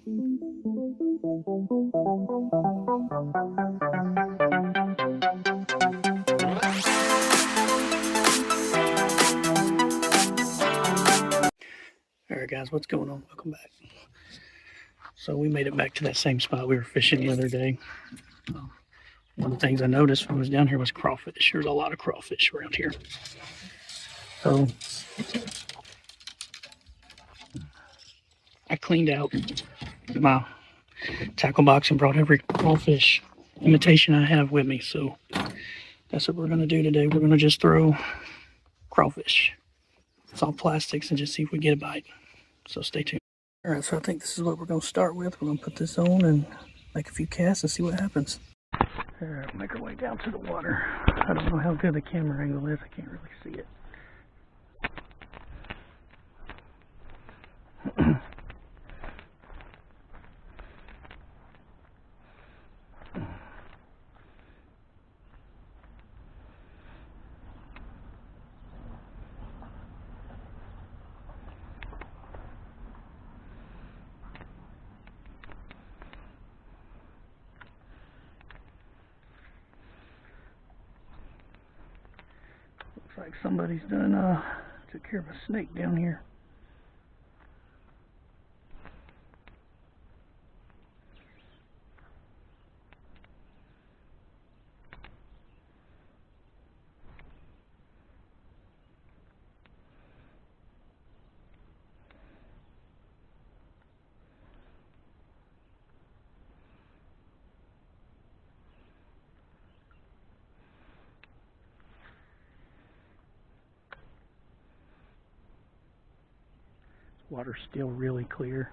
Alright guys, what's going on? Welcome back. So we made it back to that same spot we were fishing the other day. One of the things I noticed when I was down here was crawfish. There's a lot of crawfish around here. So I cleaned out my tackle box and brought every crawfish imitation I have with me. So that's what we're going to do today. We're going to just throw crawfish. It's all plastics and just see if we get a bite. So stay tuned. Alright, so I think this is what we're going to start with. We're going to put this on and make a few casts and see what happens. Alright, make our way down to the water. I don't know how good the camera angle is. I can't really see it. Looks like somebody's done took care of a snake down here. Water's still really clear.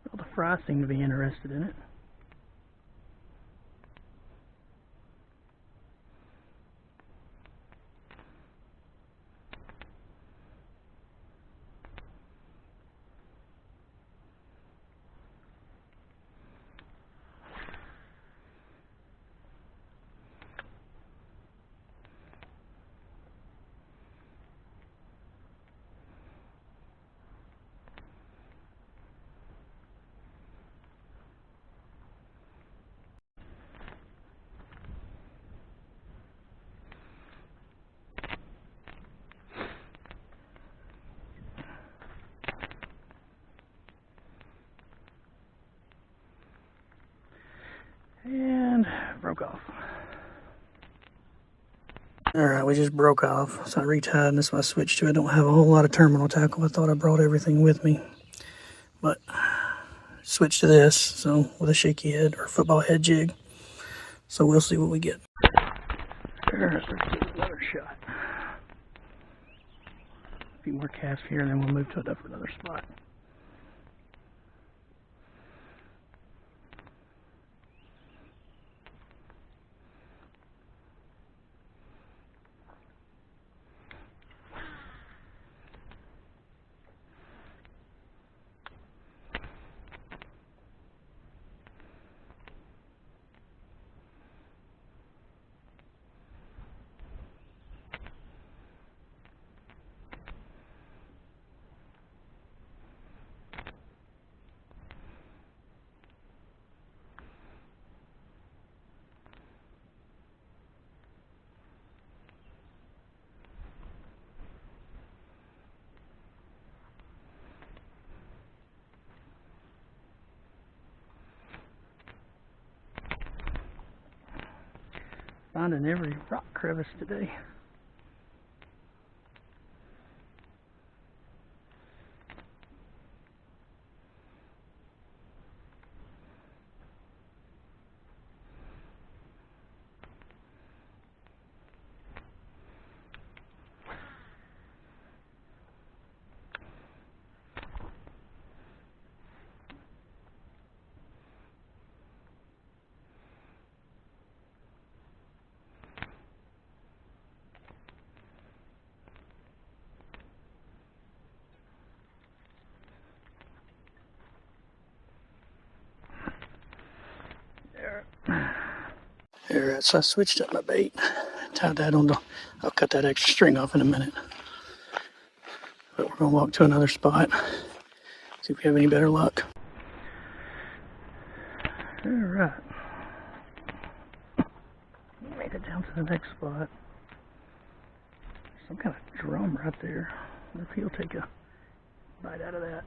Well, the fry seem to be interested in it. And broke off. Alright, we just broke off. So I retied and this is what I switched to. I don't have a whole lot of terminal tackle. I thought I brought everything with me. But switched to this, so with a shaky head or football head jig. So we'll see what we get. Alright, let's do another shot. A few more casts here and then we'll move to another spot. Finding every rock crevice today. Alright, so I switched up my bait. Tied that on the, I'll cut that extra string off in a minute. But we're gonna walk to another spot. See if we have any better luck. Alright. Made it down to the next spot. Some kind of drum right there. I wonder if he'll take a bite out of that.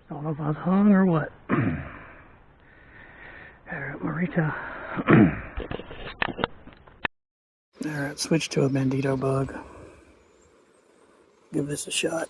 I don't know if I was hung or what. Alright, Marita. Alright, switch to a bandito bug. Give this a shot.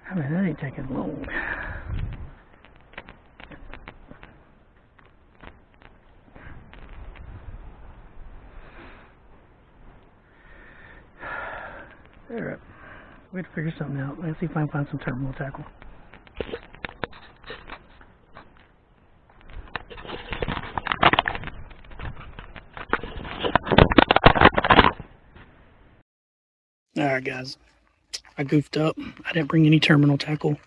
I mean, that ain't taking long. Alright, we have to figure something out. Let's see if I can find some terminal tackle. Alright guys, I goofed up. I didn't bring any terminal tackle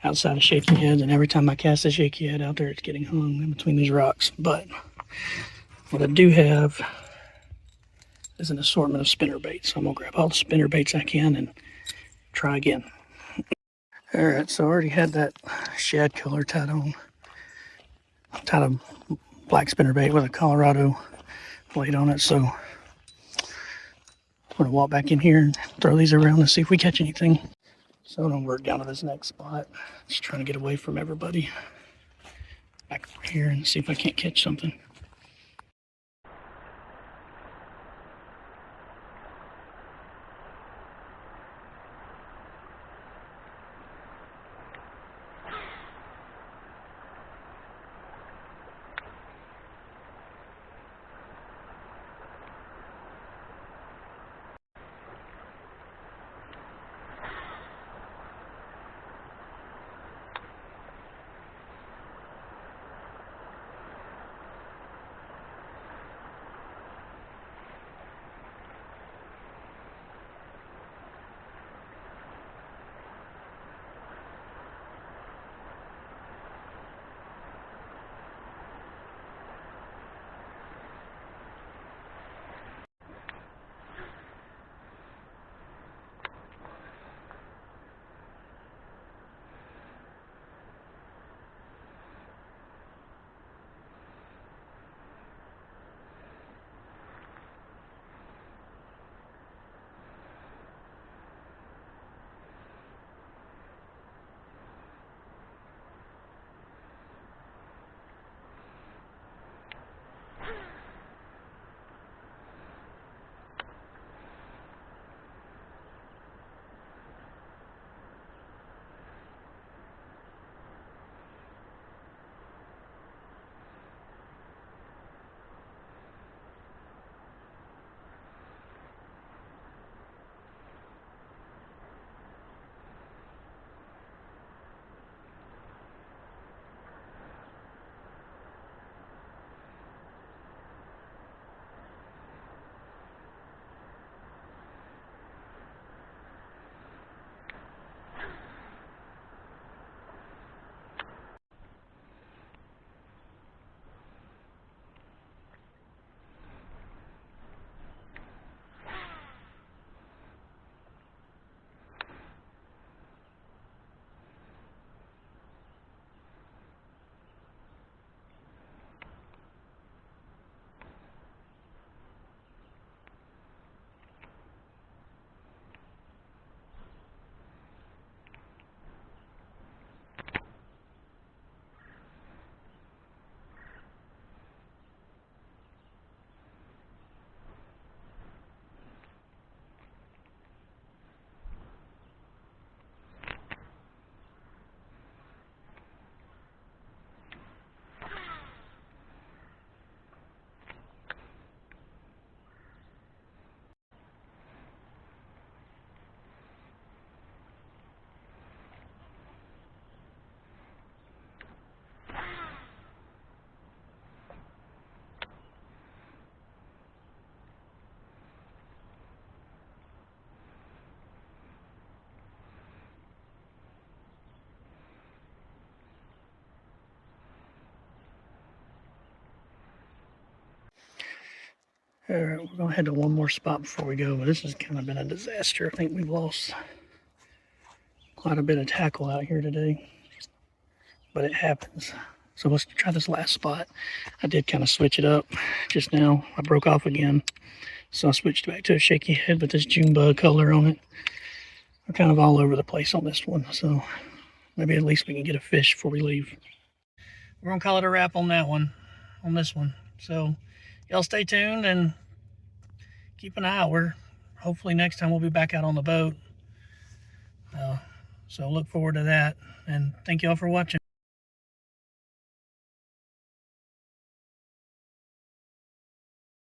outside of shaky heads, and every time I cast a shaky head out there, it's getting hung in between these rocks. But what I do have is an assortment of spinner baits. So I'm gonna grab all the spinner baits I can and try again. Alright, so I already had that shad killer tied on. Tied a black spinner bait with a Colorado blade on it, so I'm gonna walk back in here and throw these around and see if we catch anything. So I'm gonna work down to this next spot. Just trying to get away from everybody. Back over here and see if I can't catch something. We're gonna head to one more spot before we go, but this has kind of been a disaster. I think we've lost quite a bit of tackle out here today, but it happens. So let's try this last spot. I did kind of switch it up just now. I broke off again, so I switched back to a shaky head with this June bug color on it. We're kind of all over the place on this one, so maybe at least we can get a fish before we leave. We're gonna call it a wrap on that one, on this one. So y'all stay tuned and keep an eye out. Hopefully next time we'll be back out on the boat. So look forward to that, and thank y'all for watching.